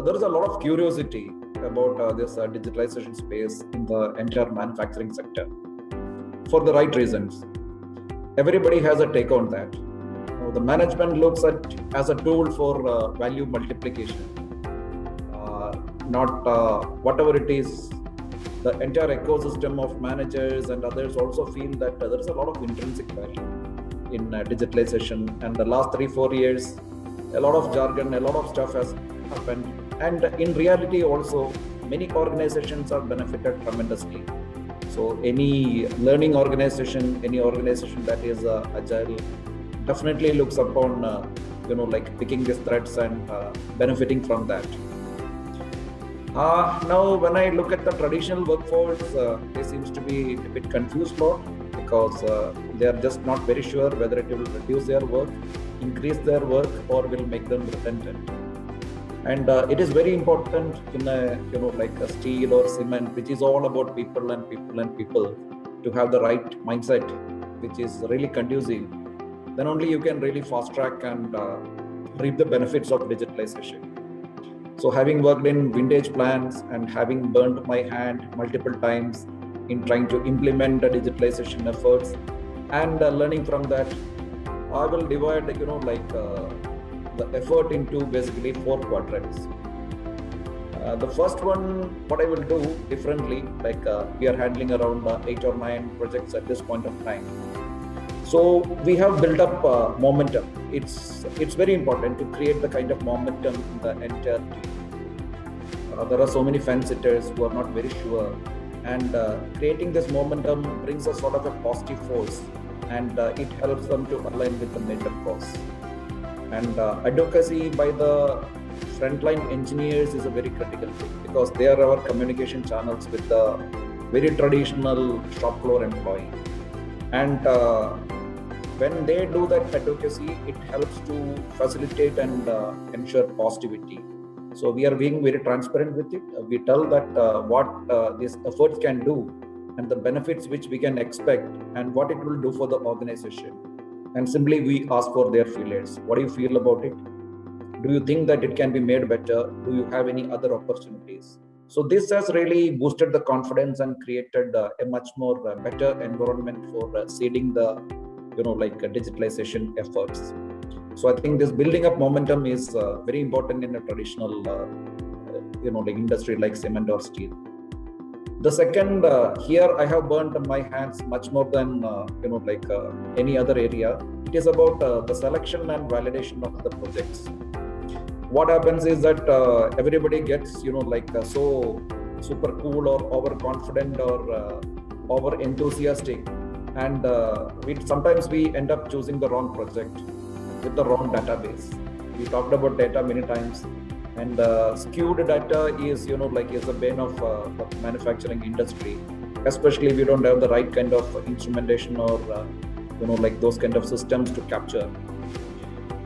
there is a lot of curiosity about this digitalization space in the entire manufacturing sector for the right reasons. Everybody has a take on that. The management looks at as a tool for value multiplication, not whatever it is. The entire ecosystem of managers and others also feel that there is a lot of intrinsic value in digitalization. And the last 3-4 years, a lot of jargon, a lot of stuff has happened. And in reality also, many organizations are benefited tremendously. So any learning organization, any organization that is agile, definitely looks upon, picking these threads and benefiting from that. Now, when I look at the traditional workforce, they seems to be a bit confused lot because they are just not very sure whether it will reduce their work, increase their work, or will make them redundant. And it is very important in a steel or cement, which is all about people and people and people, to have the right mindset, which is really conducive. Then only you can really fast track and reap the benefits of digitalization. So having worked in vintage plants and having burnt my hand multiple times in trying to implement the digitalization efforts and learning from that, I will divide the effort into basically 4 quadrants. The first one, what I will do differently, we are handling around 8 or 9 projects at this point of time. So we have built up momentum. It's very important to create the kind of momentum in the entire team. There are so many fence sitters who are not very sure, and creating this momentum brings a sort of a positive force, and it helps them to align with the major cause. And advocacy by the frontline engineers is a very critical thing, because they are our communication channels with the very traditional shop floor employee. And when they do that advocacy, it helps to facilitate and ensure positivity. So we are being very transparent with it. We tell that what these efforts can do and the benefits which we can expect and what it will do for the organization. And simply we ask for their feelers. What do you feel about it? Do you think that it can be made better? Do you have any other opportunities? So this has really boosted the confidence and created a much more better environment for seeding the digitalization efforts. So I think this building up momentum is very important in a traditional industry like cement or steel. The second, here I have burnt my hands much more than any other area. It is about the selection and validation of the projects. What happens is that everybody gets so super cool or overconfident or over enthusiastic, and sometimes we end up choosing the wrong project with the wrong database. We talked about data many times, and skewed data is is a bane of the manufacturing industry, especially if you don't have the right kind of instrumentation or those kind of systems to capture.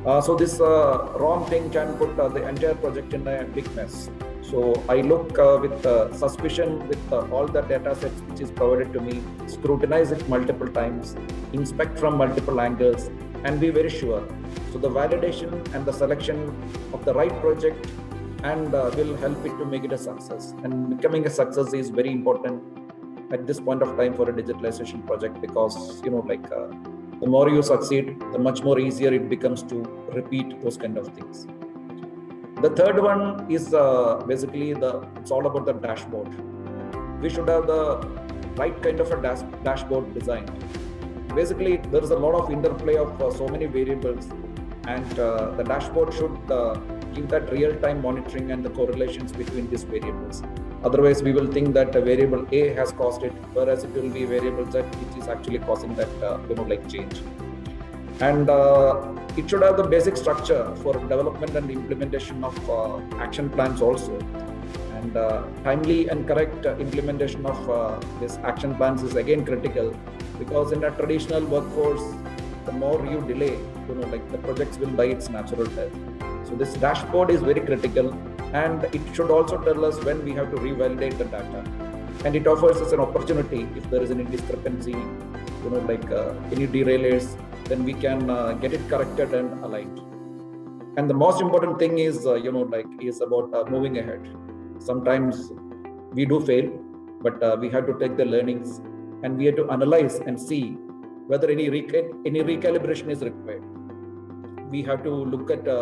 So this wrong thing can put the entire project in a big mess. So I look with suspicion with all the data sets which is provided to me, scrutinize it multiple times, inspect from multiple angles, and be very sure. So the validation and the selection of the right project and will help it to make it a success. And becoming a success is very important at this point of time for a digitalization project, because the more you succeed, the much more easier it becomes to repeat those kind of things. The third one is basically it's all about the dashboard. We should have the right kind of a dashboard design. Basically, there is a lot of interplay of so many variables, and the dashboard should give that real-time monitoring and the correlations between these variables. Otherwise, we will think that variable A has caused it, whereas it will be variable Z which is actually causing that change. And it should have the basic structure for development and implementation of action plans also. And timely and correct implementation of this action plans is again critical, because in a traditional workforce, the more you delay, the projects will die its natural death. So this dashboard is very critical, and it should also tell us when we have to revalidate the data. And it offers us an opportunity if there is any discrepancy, any derailers, then we can get it corrected and aligned. And the most important thing is is about moving ahead. Sometimes we do fail, but we have to take the learnings, and we have to analyze and see whether any recalibration is required. We have to look at the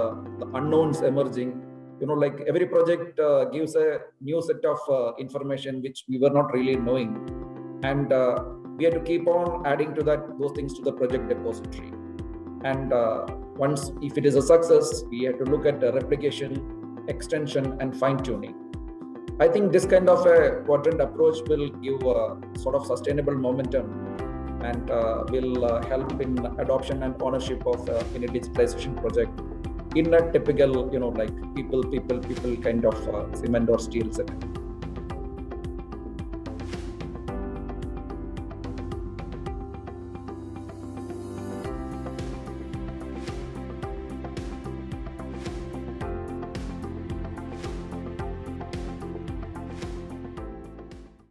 unknowns emerging. Like every project gives a new set of information which we were not really knowing, and we have to keep on adding to those things to the project repository. And once, if it is a success, we have to look at the replication, extension, and fine tuning. I think this kind of a quadrant approach will give a sort of sustainable momentum, and will help in adoption and ownership of any digitalization project in a typical, like people kind of cement or steel setting.